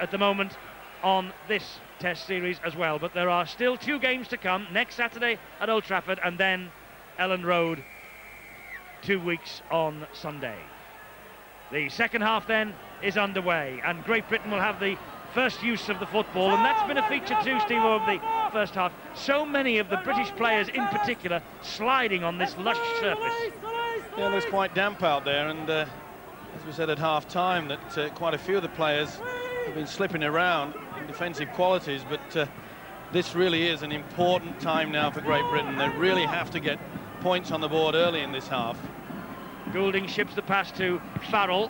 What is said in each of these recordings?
at the moment on this Test series as well. But there are still 2 games to come, next Saturday at Old Trafford and then Elland Road 2 weeks on Sunday. The second half then is underway, and Great Britain will have the first use of the football, and that's been a feature too, Steve, of the first half. So many of the British players in particular sliding on this lush surface. Yeah, it looks quite damp out there, and as we said at half-time, that quite a few of the players have been slipping around in defensive qualities, but this really is an important time now for Great Britain. They really have to get points on the board early in this half. Goulding ships the pass to Farrell,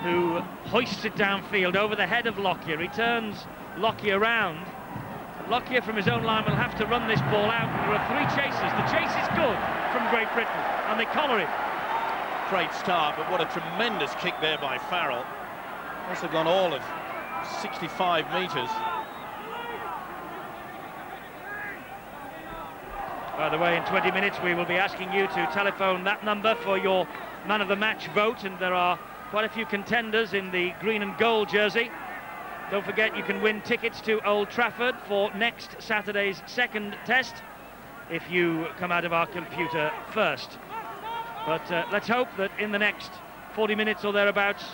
who hoists it downfield over the head of Lockyer. He turns Lockyer around. Lockyer from his own line will have to run this ball out. There are 3 chases. The chase is good from Great Britain, and they collar it. Great start, but what a tremendous kick there by Farrell. Must have gone all of 65 metres. By the way, in 20 minutes we will be asking you to telephone that number for your man of the match vote, and there are quite a few contenders in the green and gold jersey. Don't forget, you can win tickets to Old Trafford for next Saturday's second Test if you come out of our computer first. But let's hope that in the next 40 minutes or thereabouts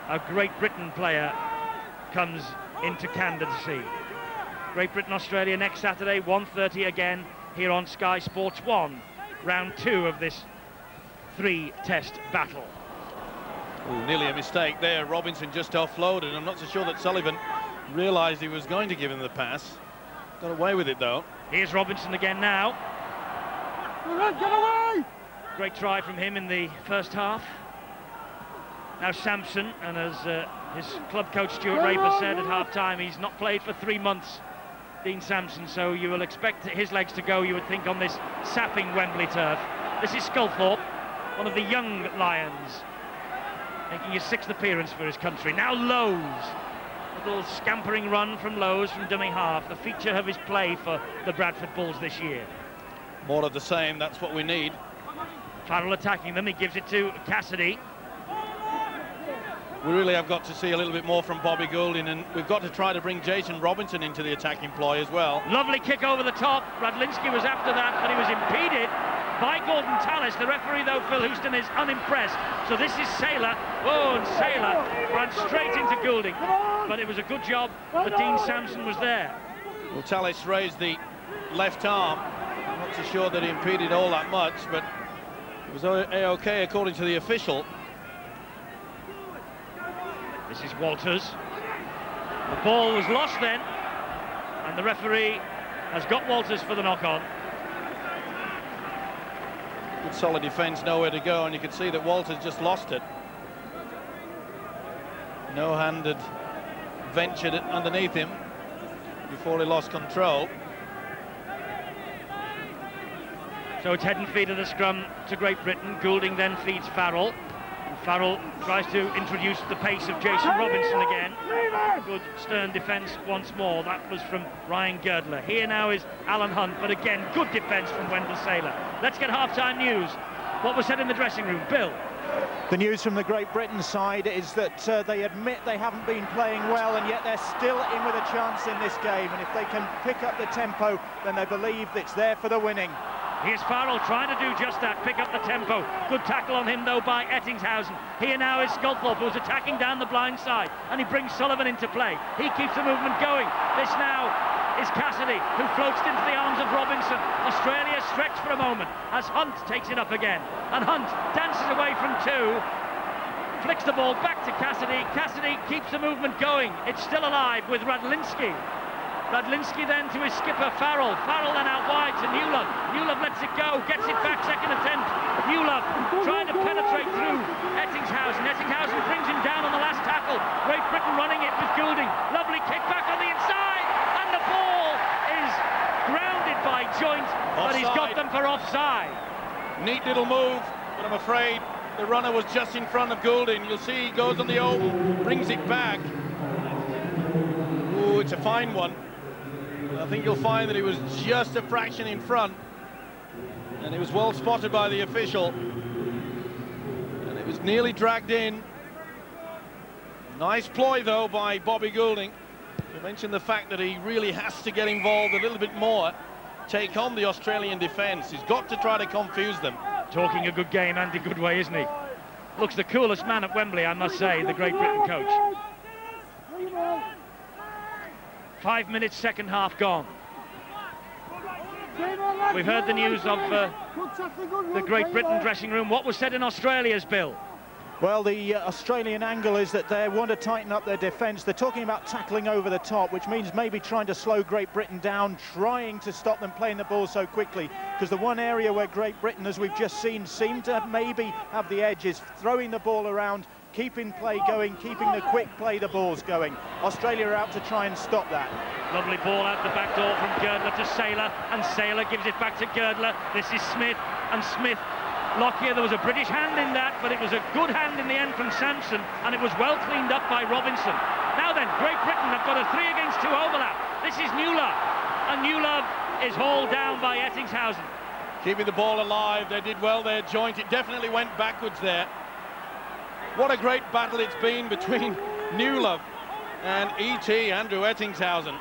a Great Britain player comes into candidacy. Great Britain-Australia next Saturday, 1:30 again here on Sky Sports 1, round 2 of this 3-test battle. Ooh, nearly a mistake there. Robinson just offloaded. I'm not so sure that Sullivan realised he was going to give him the pass. Got away with it though. Here's Robinson again now. Get away! Great try from him in the first half. Now Sampson, and as his club coach Stuart Raper said at half-time, he's not played for 3 months, Dean Sampson, so you will expect his legs to go, you would think, on this sapping Wembley turf. This is Sculthorpe, one of the young Lions, making his 6th appearance for his country. Now Lowe's, a little scampering run from Lowe's from dummy half, the feature of his play for the Bradford Bulls this year. More of the same, that's what we need. Farrell attacking them, he gives it to Cassidy. We really have got to see a little bit more from Bobby Goulding, and we've got to try to bring Jason Robinson into the attacking ploy as well. Lovely kick over the top. Radlinski was after that, but he was impeded by Gordon Tallis. The referee, though, Phil Houston, is unimpressed. So this is Saylor. Oh, and Saylor ran straight into Goulding. But it was a good job that Dean Sampson was there. Well, Tallis raised the left arm. I'm not so sure that he impeded all that much, but it was A-OK according to the official. This is Walters. The ball was lost then, and the referee has got Walters for the knock-on. Good solid defence, nowhere to go, and you can see that Walters just lost it. No-handed ventured it underneath him before he lost control. So it's head and feet of the scrum to Great Britain. Goulding then feeds Farrell. Farrell tries to introduce the pace of Jason Robinson again. Good stern defence once more. That was from Ryan Girdler. Here now is Alan Hunt, but again, good defence from Wendell Saylor. Let's get half-time news. What was said in the dressing room? Bill? The news from the Great Britain side is that they admit they haven't been playing well, and yet they're still in with a chance in this game. And if they can pick up the tempo, then they believe it's there for the winning. Here's Farrell trying to do just that, pick up the tempo. Good tackle on him, though, by Ettingshausen. Here now is Sculthorpe, who's attacking down the blind side, and he brings Sullivan into play. He keeps the movement going. This now is Cassidy, who floats into the arms of Robinson. Australia stretched for a moment as Hunt takes it up again. And Hunt dances away from 2, flicks the ball back to Cassidy. Cassidy keeps the movement going. It's still alive with Radlinski. Radlinski then to his skipper Farrell. Farrell then out wide to Newlove. Newlove lets it go, gets it back, second attempt. Newlove trying to penetrate through Ettingshausen. Ettingshausen brings him down on the last tackle. Great Britain running it with Goulding. Lovely kick back on the inside, and the ball is grounded by Joint, but he's got them for offside. Neat little move, but I'm afraid the runner was just in front of Goulding. You'll see he goes on the oval, brings it back. Ooh, it's a fine one. I think you'll find that he was just a fraction in front, and it was well spotted by the official, and it was nearly dragged in. Nice ploy, though, by Bobby Goulding. You mentioned the fact that he really has to get involved a little bit more, take on the Australian defence. He's got to try to confuse them. Talking a good game, Andy Goodway, isn't he? Looks the coolest man at Wembley, I must say, the Great Britain coach. 5 minutes, second half gone. We've heard the news of the Great Britain dressing room. What was said in Australia's, Bill? Well, the Australian angle is that they want to tighten up their defence. They're talking about tackling over the top, which means maybe trying to slow Great Britain down, trying to stop them playing the ball so quickly. Because the one area where Great Britain, as we've just seen, seem to maybe have the edge is throwing the ball around, keeping play going, keeping the quick play the balls going. Australia are out to try and stop that. Lovely ball out the back door from Girdler to Saylor, and Saylor gives it back to Girdler. This is Smith, and Smith. Lockyer, there was a British hand in that, but it was a good hand in the end from Sampson, and it was well cleaned up by Robinson. Now then, Great Britain have got a 3 against 2 overlap. This is Newlove, and Newlove is hauled down by Ettingshausen. Keeping the ball alive, they did well there, Joint. It definitely went backwards there. What a great battle it's been between Newlove and E.T. Andrew Ettingshausen.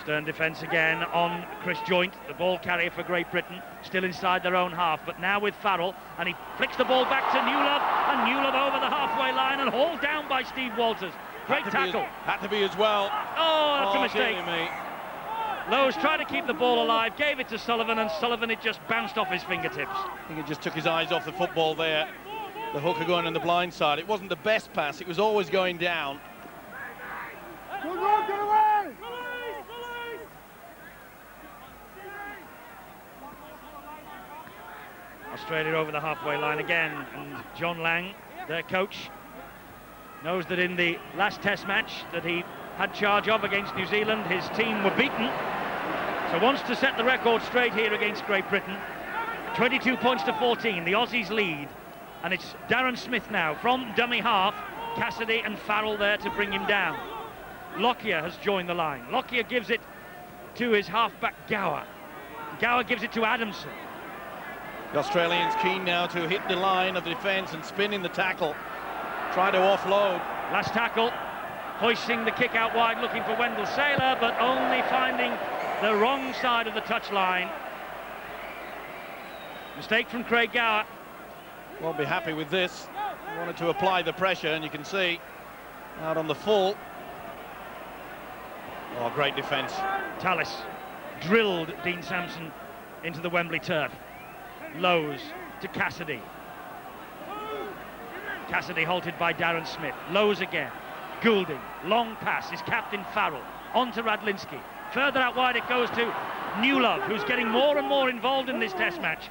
Stern defence again on Chris Joint, the ball carrier for Great Britain, still inside their own half, but now with Farrell, and he flicks the ball back to Newlove, and Newlove over the halfway line and hauled down by Steve Walters. Great tackle. Had to be as well. Oh, that's a mistake. Dear me. Lowe's tried to keep the ball alive, gave it to Sullivan, and Sullivan, it just bounced off his fingertips. I think he just took his eyes off the football there. The hooker going on the blind side. It wasn't the best pass, it was always going down. Good run, get away! Australia over the halfway line again, and John Lang, their coach, knows that in the last test match that he had charge of against New Zealand, his team were beaten, so wants to set the record straight here against Great Britain. 22 points to 14, the Aussies lead, and it's Darren Smith now from dummy half, Cassidy and Farrell there to bring him down. Lockyer has joined the line. Lockyer gives it to his halfback Gower. Gower gives it to Adamson. The Australians keen now to hit the line of defence and spin in the tackle. Try to offload. Last tackle, hoisting the kick out wide, looking for Wendell Saylor, but only finding the wrong side of the touchline. Mistake from Craig Gower. Won't be happy with this. He wanted to apply the pressure, and you can see out on the full. Oh, great defence. Tallis drilled Dean Sampson into the Wembley turf. Lowe's to Cassidy. Cassidy halted by Darren Smith. Lowe's again. Goulding. Long pass is captain Farrell. On to Radlinski. Further out wide it goes to Newlove, who's getting more and more involved in this test match.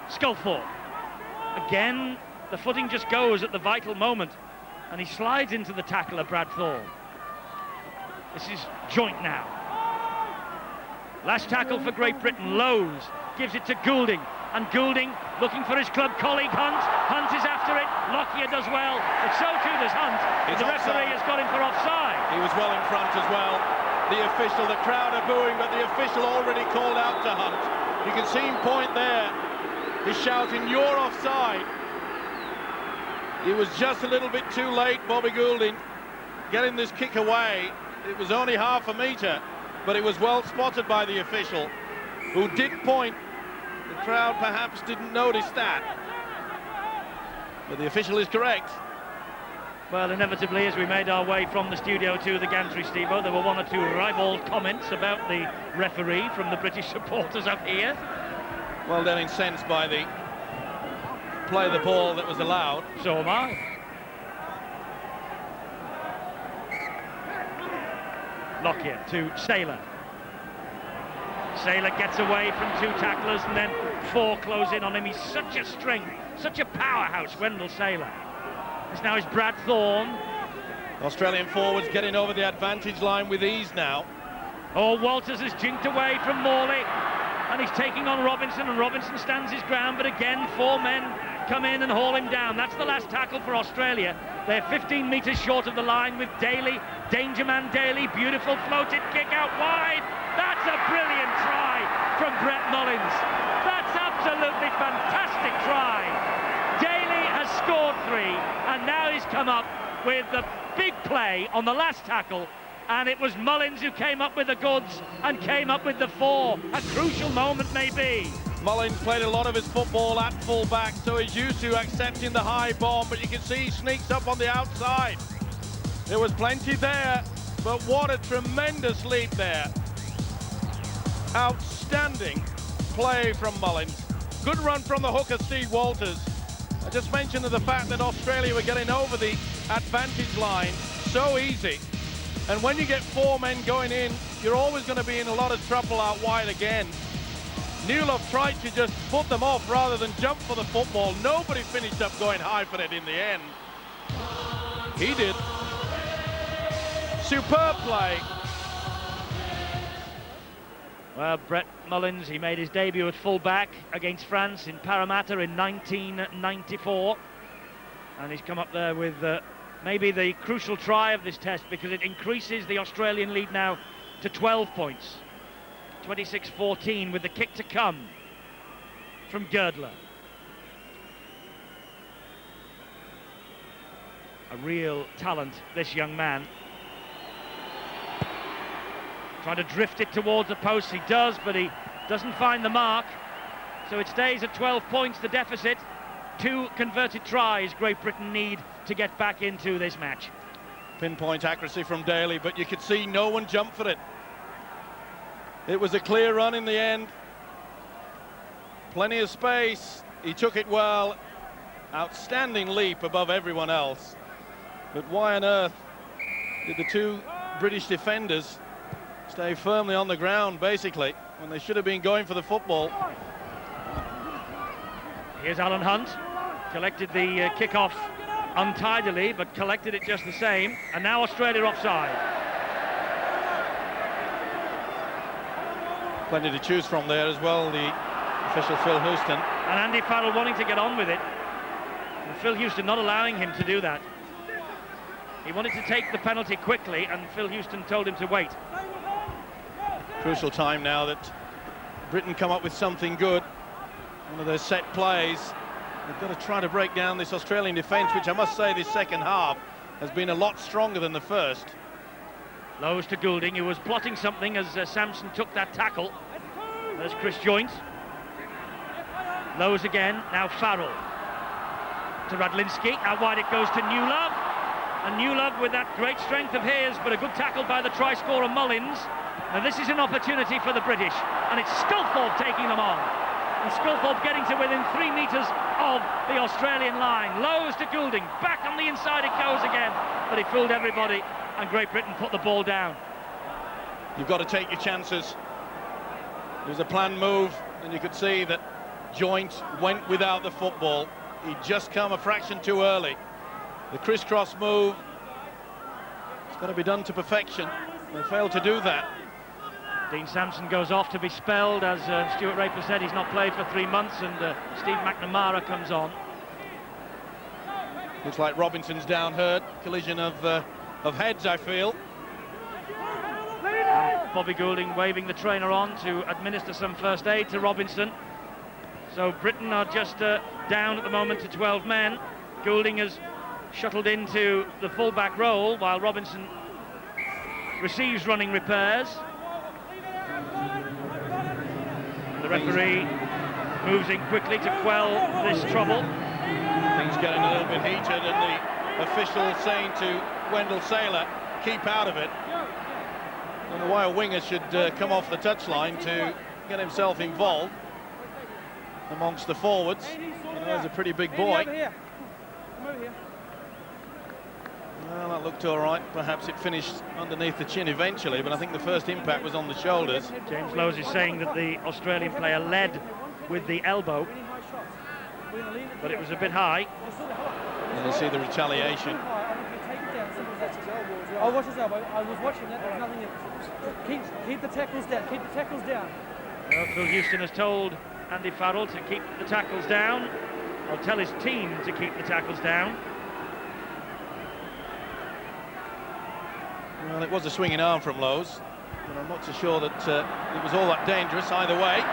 Sculthorpe. Again, the footing just goes at the vital moment, and he slides into the tackle of Brad Thorne. This is Joint now. Last tackle for Great Britain. Lowe's gives it to Goulding, and Goulding looking for his club colleague Hunt. Hunt is after it. Lockyer does well, but so too does Hunt. The referee has got him for offside. He was well in front as well. The official, the crowd are booing, but the official already called out to Hunt. You can see him point there. He's shouting, "You're offside." He was just a little bit too late, Bobby Goulding, getting this kick away. It was only half a metre, but it was well spotted by the official, who did point. The crowd perhaps didn't notice that, but the official is correct. Well, inevitably, as we made our way from the studio to the gantry, Steve-O, there were one or two ribald comments about the referee from the British supporters up here. Well, they're incensed by the play of the ball that was allowed. So am I. Lockyer to Saylor. Saylor gets away from two tacklers, and then four close in on him. He's such a strength, such a powerhouse, Wendell Saylor. This now is Brad Thorne. Australian forwards getting over the advantage line with ease now. Oh, Walters has jinked away from Morley, and he's taking on Robinson, and Robinson stands his ground, but again, four men come in and haul him down. That's the last tackle for Australia. They're 15 metres short of the line with Daly, danger man Daly, beautiful floated kick out wide. That's a brilliant try from Brett Mullins. That's a Absolutely fantastic try. Daly has scored 3, and now he's come up with the big play on the last tackle, and it was Mullins who came up with the goods and came up with the 4. A crucial moment maybe. Mullins played a lot of his football at full-back, so he's used to accepting the high bomb, but you can see he sneaks up on the outside. There was plenty there, but what a tremendous leap there. Outstanding play from Mullins. Good run from the hooker, Steve Walters. I just mentioned the fact that Australia were getting over the advantage line so easy. And when you get 4 men going in, you're always going to be in a lot of trouble out wide again. Newlove tried to just put them off rather than jump for the football. Nobody finished up going high for it in the end. He did. Superb play. Well, Brett Mullins, he made his debut at full-back against France in Parramatta in 1994. And he's come up there with maybe the crucial try of this test, because it increases the Australian lead now to 12 points. 26-14 with the kick to come from Girdler. A real talent, this young man. Trying to drift it towards the post, he does, but he doesn't find the mark. So it stays at 12 points, the deficit. 2 converted tries Great Britain need to get back into this match. Pinpoint accuracy from Daly, but you could see no one jump for it. It was a clear run in the end. Plenty of space. He took it well. Outstanding leap above everyone else. But why on earth did the 2 British defenders stay firmly on the ground, basically, when they should have been going for the football? Here's Alan Hunt. Collected the kick-off untidily, but collected it just the same. And now Australia offside. Plenty to choose from there as well, the official Phil Houston. And Andy Farrell wanting to get on with it. And Phil Houston not allowing him to do that. He wanted to take the penalty quickly, and Phil Houston told him to wait. Crucial time now that Britain come up with something good. One of their set plays. They've got to try to break down this Australian defence, which I must say this second half has been a lot stronger than the first. Lowe's to Goulding, who was plotting something as Sampson took that tackle. There's Chris Joynt. Lowe's again, now Farrell. To Radlinski, out wide it goes to Newlove. And Newlove with that great strength of his, but a good tackle by the try scorer Mullins. And this is an opportunity for the British. And it's Sculthorpe taking them on. And Sculthorpe getting to within 3 metres of the Australian line. Lowe's to Goulding, back on the inside it goes again. But he fooled everybody, and Great Britain put the ball down. You've got to take your chances. It was a planned move, and you could see that Joynt went without the football. He'd just come a fraction too early. The crisscross move, it's got to be done to perfection. They failed to do that. Dean Sampson goes off to be spelled, as Stuart Raper said. He's not played for 3 months, and Steve McNamara comes on. Looks like Robinson's down hurt. Collision of heads, I feel. And Bobby Goulding waving the trainer on to administer some first aid to Robinson. So Britain are just down at the moment to 12 men. Goulding has shuttled into the full-back role while Robinson receives running repairs. The referee moves in quickly to quell this trouble. Things getting a little bit heated, and the official saying to Wendell Saylor, keep out of it. I don't know why a winger should come off the touchline to get himself involved amongst the forwards. You know, he's a pretty big boy. Well, that looked all right. Perhaps it finished underneath the chin eventually, but I think the first impact was on the shoulders. James Lowe's is saying that the Australian player led with the elbow, but it was a bit high. And you see the retaliation. I'll watch his elbow. I was watching that. There's nothing. Keep the tackles down. Keep the tackles down. Well, Phil Houston has told Andy Farrell to keep the tackles down. I'll tell his team to keep the tackles down. Well, it was a swinging arm from Lowe's, but I'm not so sure that it was all that dangerous either way.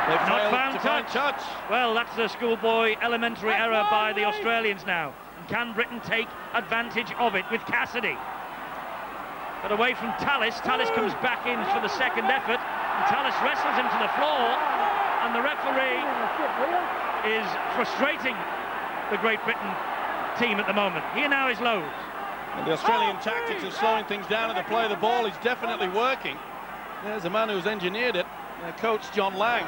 They Not failed found to find touch. Well, that's a schoolboy elementary error by the Australians now. And can Britain take advantage of it with Cassidy? But away from Tallis. Tallis comes back in for the second effort. And Tallis wrestles him to the floor. And the referee is frustrating the Great Britain team at the moment. Here now is Lowe's. And the Australian tactics of slowing things down at the play of the ball is definitely working. There's a man who's engineered it, Coach John Lang.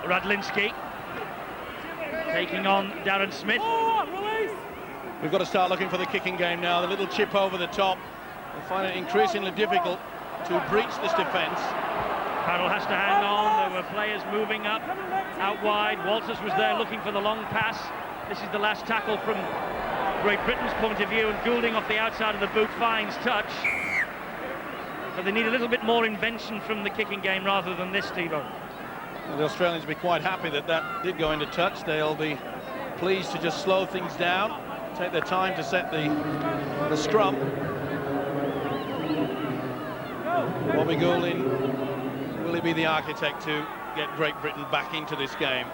Radlinski taking on Darren Smith. We've got to start looking for the kicking game now. The little chip over the top. They find it increasingly difficult to breach this defence. Farrell has to hang on. There were players moving up, out wide. Walters was there looking for the long pass. This is the last tackle from Great Britain's point of view, and Goulding off the outside of the boot finds touch. But they need a little bit more invention from the kicking game rather than this, Steve-O. Well, the Australians will be quite happy that that did go into touch. They'll be pleased to just slow things down, take their time to set the scrum. Bobby Goulding, will he be the architect to get Great Britain back into this game?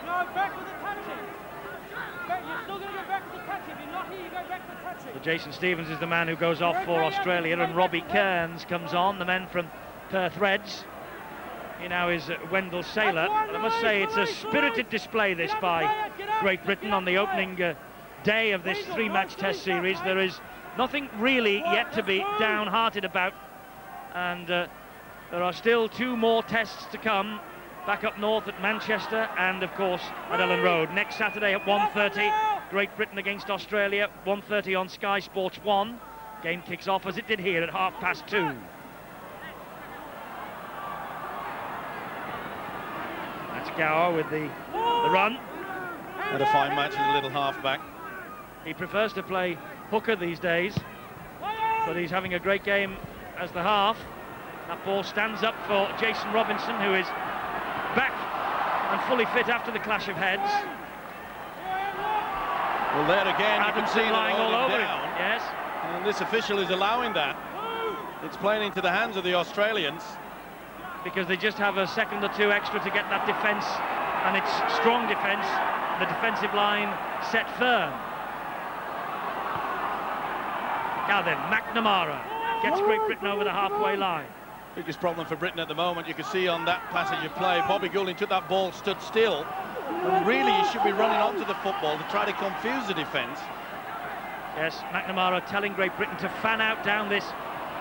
No, back with the touching. You're still going to go back with the touching. If you're not here, you go back with the touching. So Jason Stevens is the man who goes off for Australia, and Robbie Kearns comes on, the men from Perth Reds. Here now is Wendell Saylor. And I must say it's a spirited display this by Great Britain on the opening day of this three-match test series. There is nothing really yet to be downhearted about, and there are still 2 more tests to come back up north at Manchester and of course at Ellen Road. Next Saturday at 1:30, Great Britain against Australia, 1:30 on Sky Sports 1. Game kicks off as it did here at 2:30. That's Gower with the run. Had a fine match as a little half-back. He prefers to play hooker these days, but he's having a great game as the half. That ball stands up for Jason Robinson, who is back and fully fit after the clash of heads. Well, there again, you can see them lying all over down. him. Yes. And this official is allowing that. It's playing into the hands of the Australians. Because they just have a second or 2 extra to get that defence, and it's strong defence, the defensive line set firm. Now then, McNamara gets Great Britain over the halfway line. Biggest problem for Britain at the moment, you can see on that passage of play, Bobby Goulding took that ball, stood still, and really he should be running onto the football to try to confuse the defence. Yes, McNamara telling Great Britain to fan out down this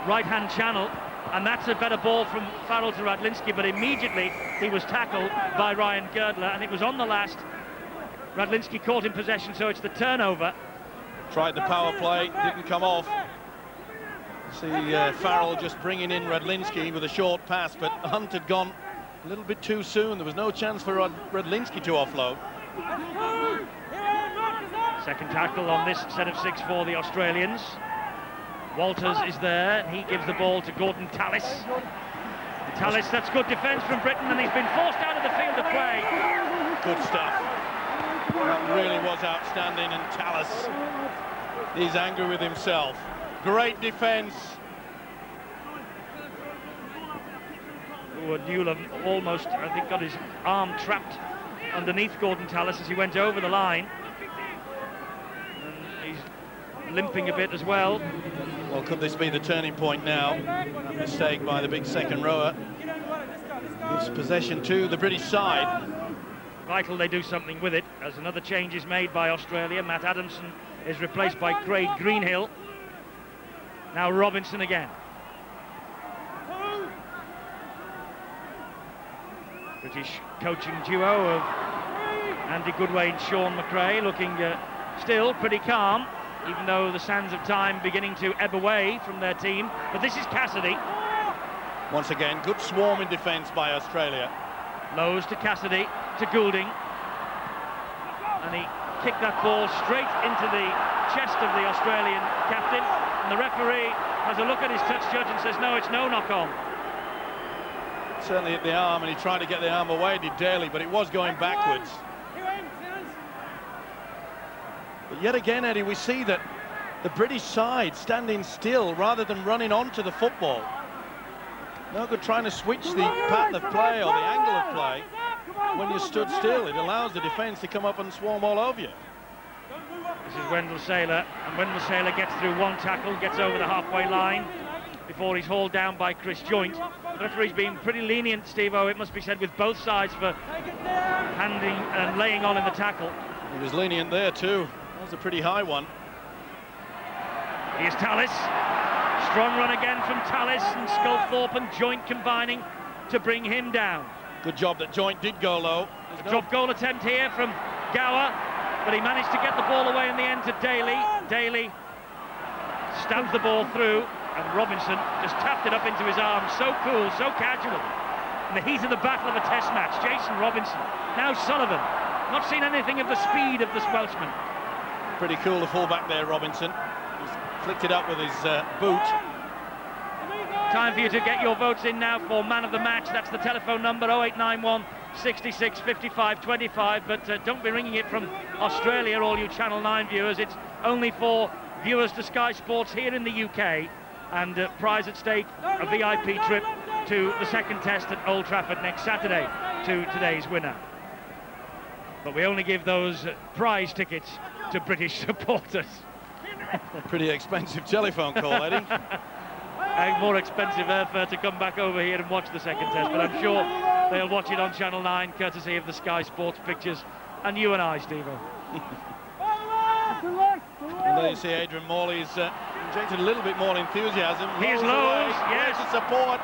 right-hand channel, and that's a better ball from Farrell to Radlinski, but immediately he was tackled by Ryan Girdler, and it was on the last. Radlinski caught in possession, so it's the turnover. Tried the power play, didn't come off. See Farrell just bringing in Radlinski with a short pass, but Hunt had gone a little bit too soon. There was no chance for Radlinski to offload. Second tackle on this set of 6 for the Australians. Walters is there, he gives the ball to Gordon Tallis. Tallis, that's good defence from Britain, and he's been forced out of the field of play. Good stuff. That really was outstanding, and Tallis, he's angry with himself. Great defence. Newell almost, I think, got his arm trapped underneath Gordon Tallis as he went over the line. And he's limping a bit as well. Well, could this be the turning point now? A mistake by the big second rower. Gives possession to the British side. Vital they do something with it, as another change is made by Australia. Matt Adamson is replaced by Craig Greenhill. Now Robinson again. British coaching duo of Andy Goodway and Sean McRae looking still pretty calm, even though the sands of time beginning to ebb away from their team. But this is Cassidy. Once again, good swarm in defence by Australia. Lowe's to Cassidy, to Goulding. And he kicked that ball straight into the chest of the Australian captain. And the referee has a look at his touch judge and says, no, it's no knock-on. Certainly hit the arm, and he tried to get the arm away, did Daly, but it was going backwards. But yet again, Eddie, we see that the British side standing still rather than running onto the football. No good trying to switch the pattern of play or the angle of play when you stood still. It allows the defence to come up and swarm all over you. This is Wendell Sailor, and Wendell Sailor gets through one tackle, gets over the halfway line before he's hauled down by Chris Joint. The referee's been pretty lenient, Steve-O, it must be said, with both sides for handing and laying on in the tackle. He was lenient there too. That was a pretty high one. Here's Tallis. Strong run again from Tallis, and Sculthorpe and Joint combining to bring him down. Good job that Joint did go low. A drop goal attempt here from Gower, but he managed to get the ball away in the end to Daly. Daly stabbed the ball through, and Robinson just tapped it up into his arms. So cool, so casual. In the heat of the battle of a test match, Jason Robinson. Now Sullivan. Not seen anything of the speed of this Welshman. Pretty cool, the fullback there, Robinson. He's flicked it up with his boot. Time for you to get your votes in now for man of the match. That's the telephone number, 0891 66 55 25. But don't be ringing it from Australia, all you Channel 9 viewers. It's only for viewers to Sky Sports here in the UK. And prize at stake, a VIP trip to the second test at Old Trafford next Saturday to today's winner. But we only give those prize tickets to British supporters. Pretty expensive telephone call, Eddie. And more expensive airfare to come back over here and watch the second test, but I'm sure they'll watch it on Channel 9 courtesy of the Sky Sports pictures and you and I, Steve-O. And there you see Adrian Morley's injected a little bit more enthusiasm. Here's Lowe's, yes. There's the support.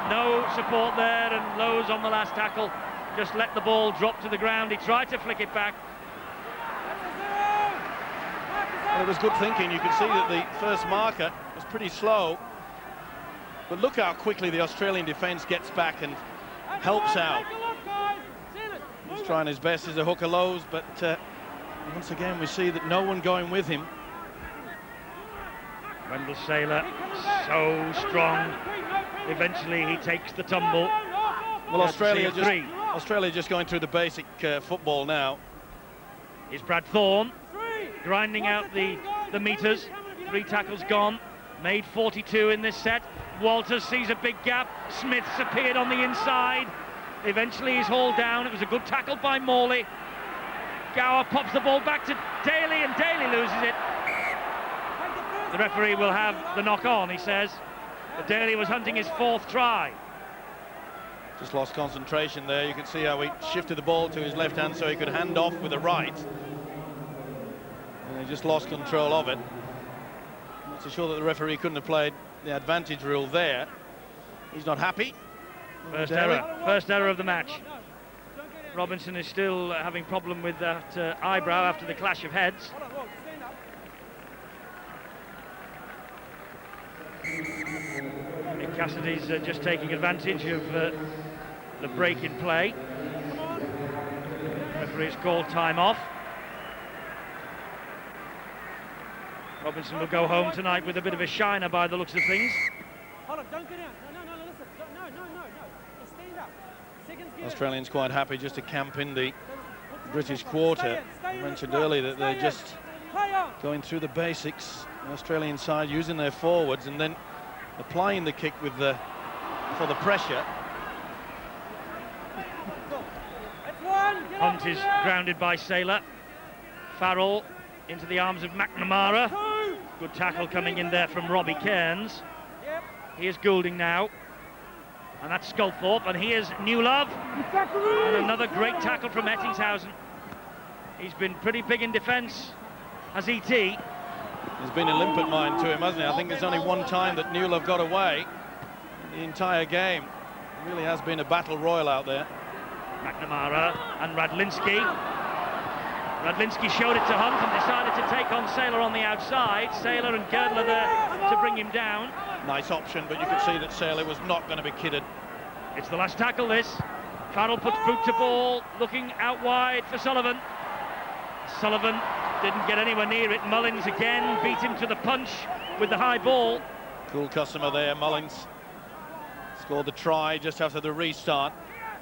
No support there, and Lowe's on the last tackle just let the ball drop to the ground. He tried to flick it back. Well, it was good thinking. You could see that the first marker was pretty slow. But look how quickly the Australian defence gets back and helps out. He's trying his best as a hooker Lowe's, but once again we see that no one going with him. Wendell Sailor, so strong. Eventually he takes the tumble. Well, Australia just going through the basic football now. Here's Brad Thorne, grinding out the meters. 3 tackles gone, made 42 in this set. Walters sees a big gap. Smith's appeared on the inside. Eventually he's hauled down. It was a good tackle by Morley. Gower pops the ball back to Daly, and Daly loses it. The referee will have the knock on, he says. But Daly was hunting his 4th try. Just lost concentration there. You can see how he shifted the ball to his left hand so he could hand off with the right. And he just lost control of it. Not so sure that the referee couldn't have played the advantage rule there. He's not happy. First error of the match. Robinson is still having problem with that eyebrow after the clash of heads. Nick Cassidy's just taking advantage of the break in play. Referee's called time off. Robinson will go home tonight with a bit of a shiner by the looks of things. Hold on, don't go down. No, listen. No. Just stand up. Seconds given. Australians quite happy just to camp in the British quarter. I mentioned earlier that they're just going through the basics. The Australian side using their forwards and then applying the kick with for the pressure. Hunt is grounded by Sailor. Farrell into the arms of McNamara. Good tackle coming in there from Robbie Cairns. Here's Goulding now. And that's Sculthorpe, and here's Newlove. And another great tackle from Ettingshausen. He's been pretty big in defence, has E.T. There's been a limpet mine to him, hasn't he? I think there's only one time that Newlove got away in the entire game. It really has been a battle royal out there. McNamara and Radlinski. Radlinski showed it to Hunt and decided to take on Sailor on the outside. Sailor and Girdler there to bring him down. Nice option, but you could see that Sailor was not going to be kidded. It's the last tackle, this. Farrell puts boot to ball, looking out wide for Sullivan. Sullivan didn't get anywhere near it. Mullins again beat him to the punch with the high ball. Cool customer there, Mullins. Scored the try just after the restart.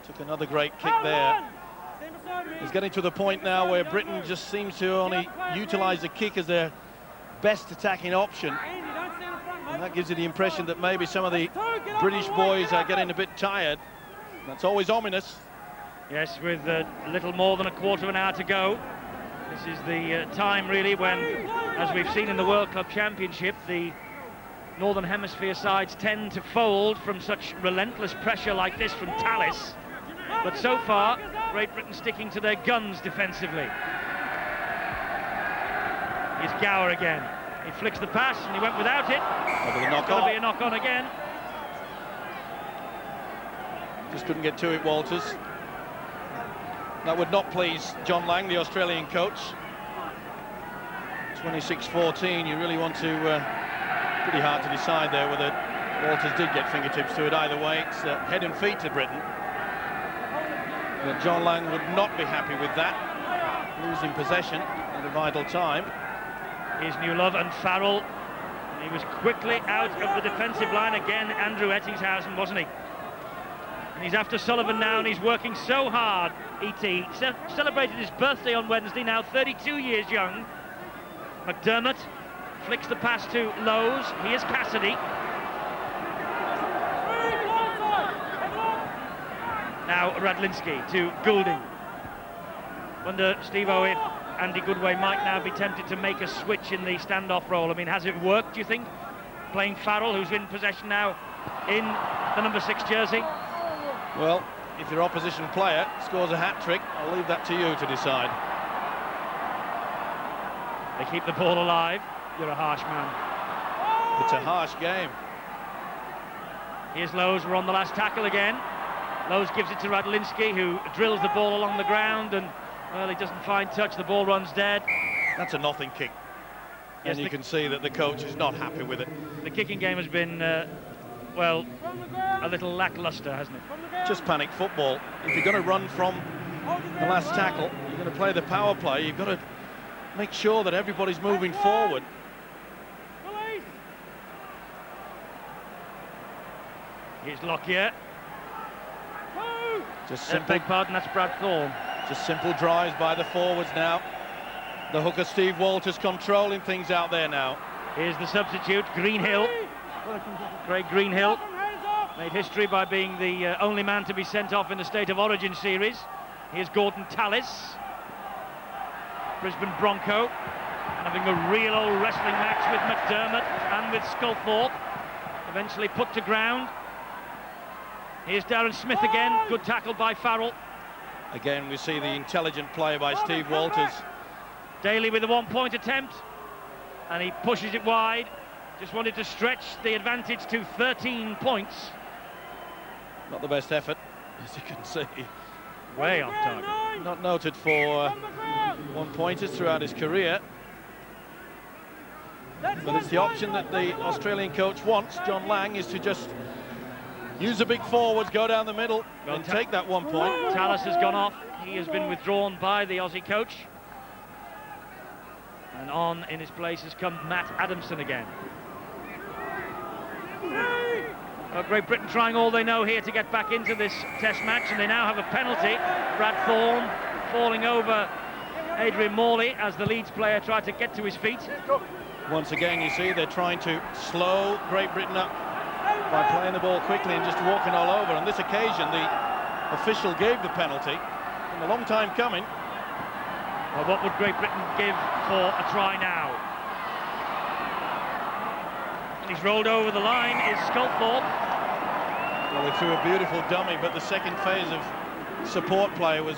Took another great kick there. It's getting to the point now where Britain just seems to only utilise the kick as their best attacking option. And that gives you the impression that maybe some of the British boys are getting a bit tired. That's always ominous. Yes, with a little more than a quarter of an hour to go. This is the time really when, as we've seen in the World Club Championship, the Northern Hemisphere sides tend to fold from such relentless pressure like this from Tallis. But so far, Great Britain sticking to their guns defensively. Here's Gower again. He flicks the pass and he went without it. It's going to be a knock-on again. Just couldn't get to it, Walters. That would not please John Lang, the Australian coach. 26-14, you really want to... pretty hard to decide there whether Walters did get fingertips to it. Either way, it's head and feet to Britain. But John Lang would not be happy with that, losing possession at a vital time. Here's Newlove and Farrell. He was quickly out of the defensive line again, Andrew Ettingshausen, wasn't he? And he's after Sullivan now, and he's working so hard. E.T. celebrated his birthday on Wednesday, now 32 years young. McDermott flicks the pass to Lowe's. Here's Cassidy. Now Radlinski to Goulding. Wonder, Steve-O, if Andy Goodway might now be tempted to make a switch in the standoff role. I mean, has it worked, do you think? Playing Farrell, who's in possession now in the number 6 jersey. Well, if your opposition player scores a hat-trick, I'll leave that to you to decide. They keep the ball alive. You're a harsh man. It's a harsh game. Here's Lowe's, we're on the last tackle again. Lowe's gives it to Radlinski, who drills the ball along the ground, and, well, he doesn't find touch, the ball runs dead. That's a nothing kick. Yes, and you can see that the coach is not happy with it. The kicking game has been, well, a little lackluster, hasn't it? Just panic football. If you're going to run from the last tackle, you're going to play the power play, you've got to make sure that everybody's moving forward. Here's Lockyer. Just simple, beg pardon, that's Brad Thorne. just simple drives by the forwards now. The hooker Steve Walters controlling things out there now. Here's the substitute, Greenhill. Craig Greenhill made history by being the only man to be sent off in the State of Origin series. Here's Gordon Tallis, Brisbane Bronco, having a real old wrestling match with McDermott and with Sculthorpe. Eventually put to ground. Here's Darren Smith again, good tackle by Farrell. Again, we see the intelligent play by Steve Walters. Daly with a one-point attempt, and he pushes it wide. Just wanted to stretch the advantage to 13 points. Not the best effort, as you can see. Way off target. Not noted for one-pointers throughout his career. But it's the option that the Australian coach wants, John Lang, is to just use the big forwards, go down the middle, and take that 1 point. Tallis has gone off. He has been withdrawn by the Aussie coach. And on in his place has come Matt Adamson again. Well, Great Britain trying all they know here to get back into this test match, and they now have a penalty. Brad Thorne falling over Adrian Morley as the Leeds player tried to get to his feet. Once again, you see they're trying to slow Great Britain up by playing the ball quickly and just walking all over. On this occasion, the official gave the penalty. It's been a long time coming. Well, what would Great Britain give for a try now? And he's rolled over the line, is Sculthorpe. Well, they threw a beautiful dummy, but the second phase of support play was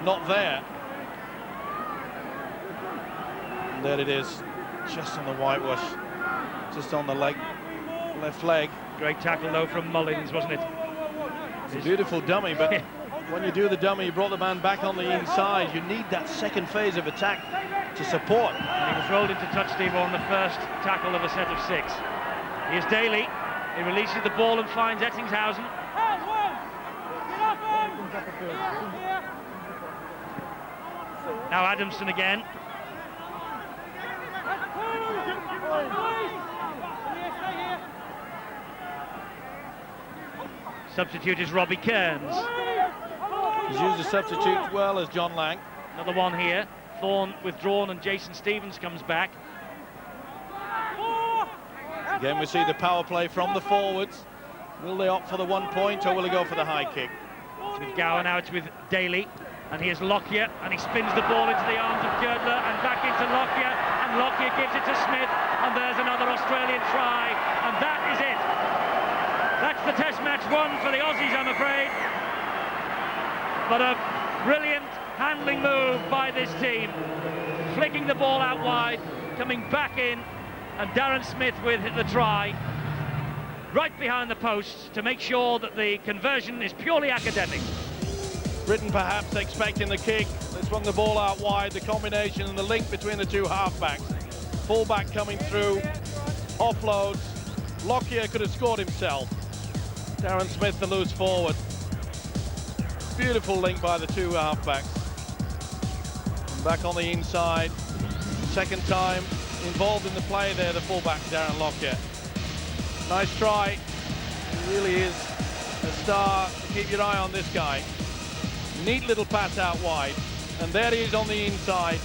not there. And there it is, just on the whitewash, just on the leg, left leg. Great tackle though from Mullins, wasn't it? It's a beautiful dummy, but when you do the dummy, you brought the man back on the inside. You need that second phase of attack to support. And he was rolled into touch, Steve, on the first tackle of a set of 6. Here's Daly. He releases the ball and finds Ettingshausen. Now Adamson again. Substitute is Robbie Kearns. He's used the substitute well as John Lang. Another one here. Thorne withdrawn and Jason Stevens comes back. Again, we see the power play from the forwards. Will they opt for the 1 point or will they go for the high kick? It's with Gower, now it's with Daly. And here's Lockyer, and he spins the ball into the arms of Girdler and back into Lockyer, and Lockyer gives it to Smith, and there's another Australian try, and that is it. That's the Test match won for the Aussies, I'm afraid. But a brilliant handling move by this team, flicking the ball out wide, coming back in, and Darren Smith with the try, right behind the posts to make sure that the conversion is purely academic. Britain perhaps expecting the kick. They swung the ball out wide, the combination and the link between the two halfbacks. Fullback coming through, offloads. Lockyer could have scored himself. Darren Smith, the loose forward. Beautiful link by the two halfbacks. Back on the inside. Second time involved in the play there, the fullback Darren Lockyer. Nice try. He really is a star. Keep your eye on this guy. Neat little pass out wide, and there he is on the inside.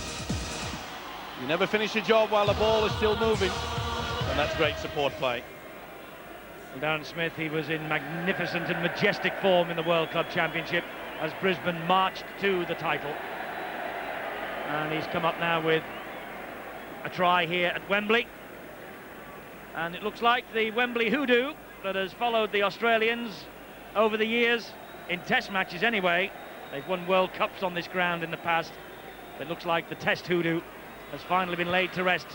You never finish a job while the ball is still moving, and that's great support play. Well, Darren Smith, he was in magnificent and majestic form in the World Club Championship as Brisbane marched to the title. And he's come up now with a try here at Wembley. And it looks like the Wembley hoodoo that has followed the Australians over the years, in Test matches anyway. They've won World Cups on this ground in the past. It looks like the Test hoodoo has finally been laid to rest.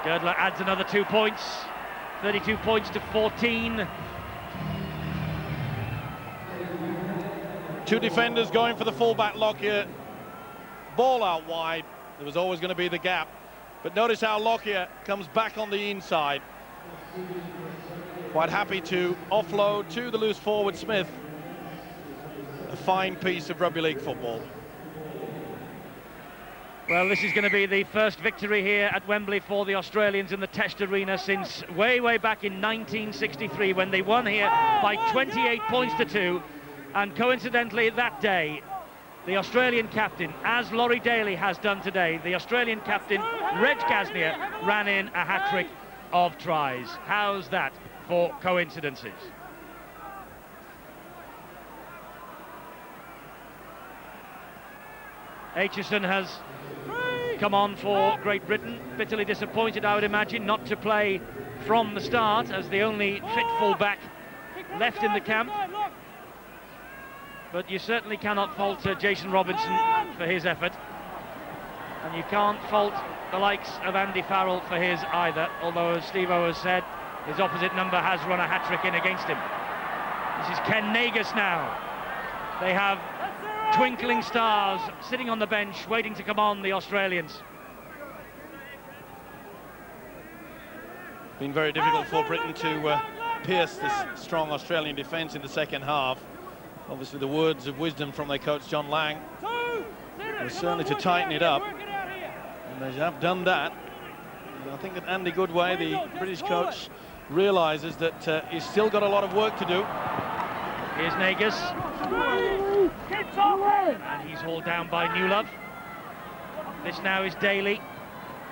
Girdler adds another 2 points, 32 points to 14. Two defenders going for the fullback Lockyer. Ball out wide. There was always going to be the gap. But notice how Lockyer comes back on the inside. Quite happy to offload to the loose forward Smith. A fine piece of rugby league football. Well, this is going to be the first victory here at Wembley for the Australians in the Test arena since way back in 1963, when they won here by 28 points to 2. And coincidentally that day, the Australian captain, as Laurie Daly has done today, the Australian captain, Reg Gasnier, ran in a hat-trick of tries. How's that for coincidences? Aitchison has come on for Great Britain, bitterly disappointed, I would imagine, not to play from the start as the only fit full-back left in the camp. But you certainly cannot fault Jason Robinson for his effort, and you can't fault the likes of Andy Farrell for his either, although, as Steve-O has said, his opposite number has run a hat-trick in against him. This is Ken Nagus now. They have twinkling stars sitting on the bench waiting to come on, the Australians. Been very difficult for Britain to pierce this strong Australian defence in the second half. Obviously the words of wisdom from their coach John Lang was certainly to tighten it up, and they have done that. And I think that Andy Goodway, the British coach, realises that he's still got a lot of work to do. Here's Nagus, and he's hauled down by Newlove. This now is Daly,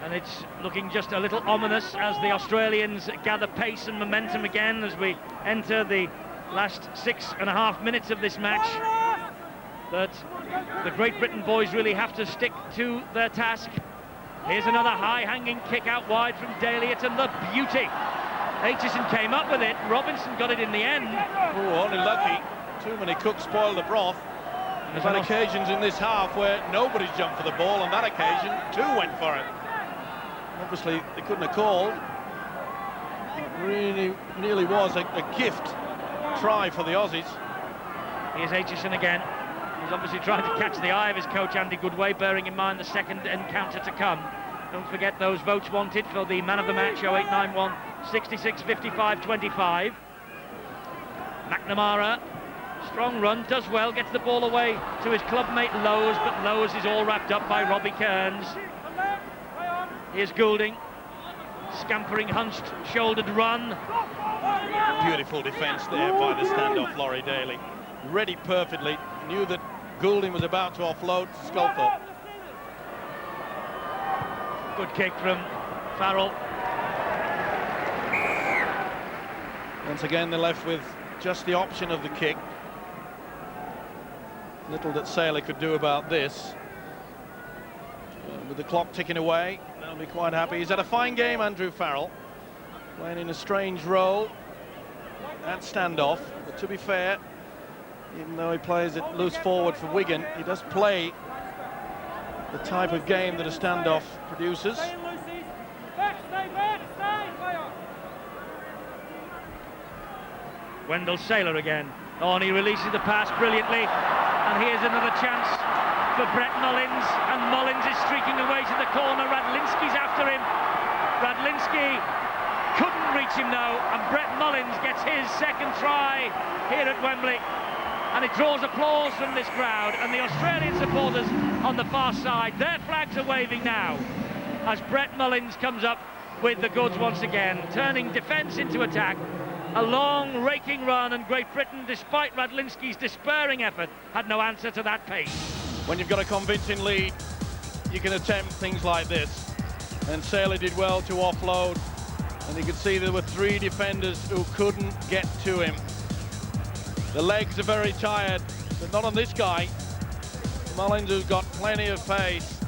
and it's looking just a little ominous as the Australians gather pace and momentum again as we enter the last 6.5 minutes of this match. That the Great Britain boys really have to stick to their task. Here's another high-hanging kick out wide from Daly. It's a beauty. Aitchison came up with it. Robinson got it in the end. Oh, only lucky. Too many cooks spoil the broth. There's been occasions in this half where nobody's jumped for the ball. On that occasion, two went for it. Obviously, they couldn't have called. It really nearly was a gift try for the Aussies. Here's Aitchison again. He's obviously trying to catch the eye of his coach Andy Goodway, bearing in mind the second encounter to come. Don't forget those votes wanted for the man of the match, 0891 66 55 25. McNamara, strong run, does well, gets the ball away to his clubmate Lowes, but Lowes is all wrapped up by Robbie Kearns. Here's Goulding, scampering, hunched, shouldered run. Beautiful defence there by the standoff Laurie Daly. Ready perfectly, knew that Goulding was about to offload Sculthorpe. Good kick from Farrell. Once again, they're left with just the option of the kick. Little that Saylor could do about this. With the clock ticking away, they'll be quite happy. He's had a fine game, Andrew Farrell, playing in a strange role at standoff. But to be fair, even though he plays it loose forward for Wigan, he does play the type of game that a standoff produces. Stay in, Lucy. Back, stay, play on. Wendell Saylor again. Oh, and he releases the pass brilliantly. And here's another chance for Brett Mullins. And Mullins is streaking away to the corner. Radlinski's after him. Radlinski couldn't reach him though. And Brett Mullins gets his second try here at Wembley. And it draws applause from this crowd. And the Australian supporters on the far side, their flags are waving now as Brett Mullins comes up with the goods once again, turning defence into attack. A long raking run, and Great Britain, despite Radlinski's despairing effort, had no answer to that pace. When you've got a convincing lead, you can attempt things like this. And Saylor did well to offload, and you could see there were three defenders who couldn't get to him. The legs are very tired, but not on this guy. Mullins, who's got plenty of pace.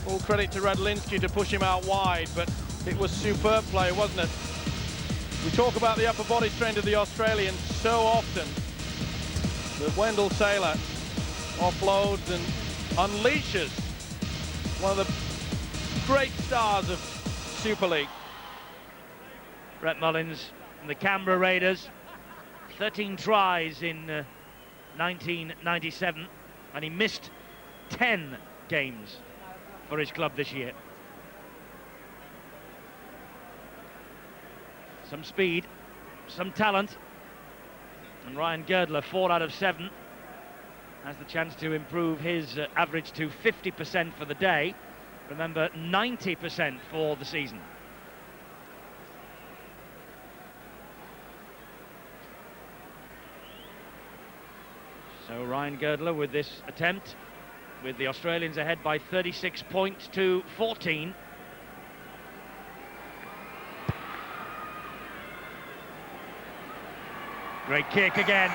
Full credit to Radlinski to push him out wide, but it was superb play, wasn't it? We talk about the upper body strength of the Australians so often, that Wendell Saylor offloads and unleashes one of the great stars of Super League. Brett Mullins and the Canberra Raiders, 13 tries in 1997, and he missed 10 games for his club this year. Some speed, some talent, and Ryan Girdler, 4 out of 7, has the chance to improve his average to 50% for the day. Remember, 90% for the season. So Ryan Girdler with this attempt, with the Australians ahead by 36 points to 14. Great kick again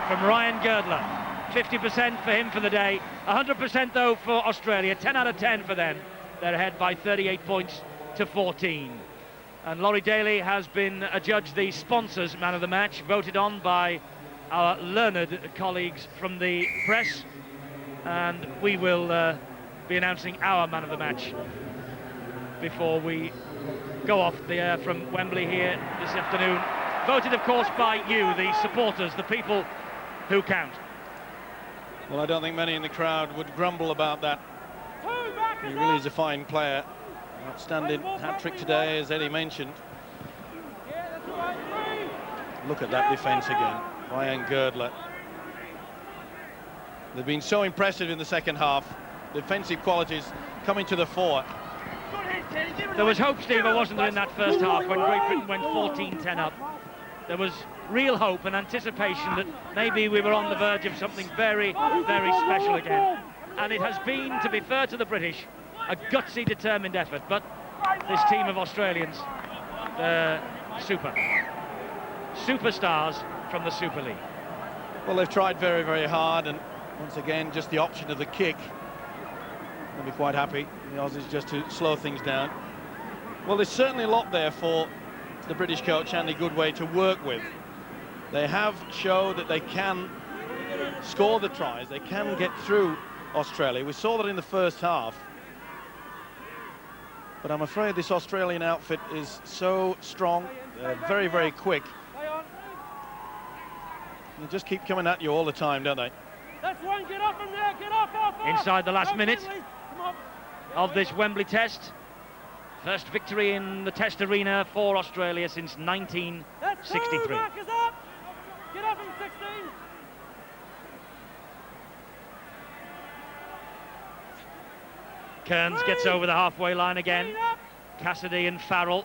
from Ryan Girdler. 50% for him for the day, 100% though for Australia. 10 out of 10 for them. They're ahead by 38 points to 14. And Laurie Daly has been adjudged the sponsors man of the match, voted on by our learned colleagues from the press. And we will be announcing our man of the match before we go off the air from Wembley here this afternoon. Voted, of course, by you, the supporters, the people who count. Well, I don't think many in the crowd would grumble about that. He really is a fine player. Outstanding hat-trick today, as Eddie mentioned. Look at that defence again. Ryan Girdler. They've been so impressive in the second half. Defensive qualities coming to the fore. There was hope, Steve, wasn't there, in that first half when Great Britain went 14-10 up. There was real hope and anticipation that maybe we were on the verge of something very, very special again. And it has been, to be fair to the British, a gutsy, determined effort. But this team of Australians, superstars from the Super League. Well, they've tried very, very hard, and once again, just the option of the kick. They'll be quite happy, the Aussies, just to slow things down. Well, there's certainly a lot there for the British coach Andy Goodway to work with. They have shown that they can score the tries, they can get through Australia. We saw that in the first half. But I'm afraid this Australian outfit is so strong, very, very quick. They just keep coming at you all the time, don't they? That's one, get up from there, get off. Inside the last minute of this Wembley Test. First victory in the Test arena for Australia since 1963. Markers up. Get up from 16. Kearns gets over the halfway line again. Cassidy and Farrell.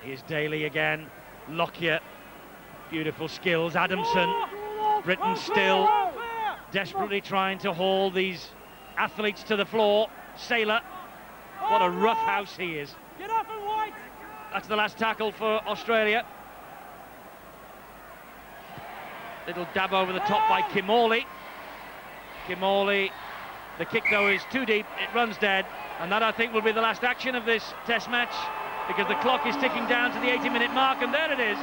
Here's Daly again. Lockyer. Beautiful skills. Adamson. Britain still desperately trying to haul these athletes to the floor. Saylor. What a rough house he is. Get up and White. That's the last tackle for Australia. Little dab over the top by Kimorley. Kimorley, the kick though is too deep, it runs dead, and that I think will be the last action of this test match, because the clock is ticking down to the 80-minute mark, and there it is.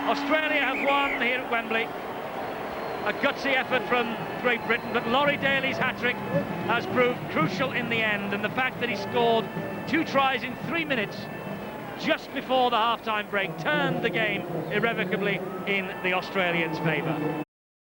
Australia have won here at Wembley. A gutsy effort from Great Britain, but Laurie Daly's hat-trick has proved crucial in the end, and the fact that he scored 2 tries in 3 minutes just before the half-time break turned the game irrevocably in the Australians' favour.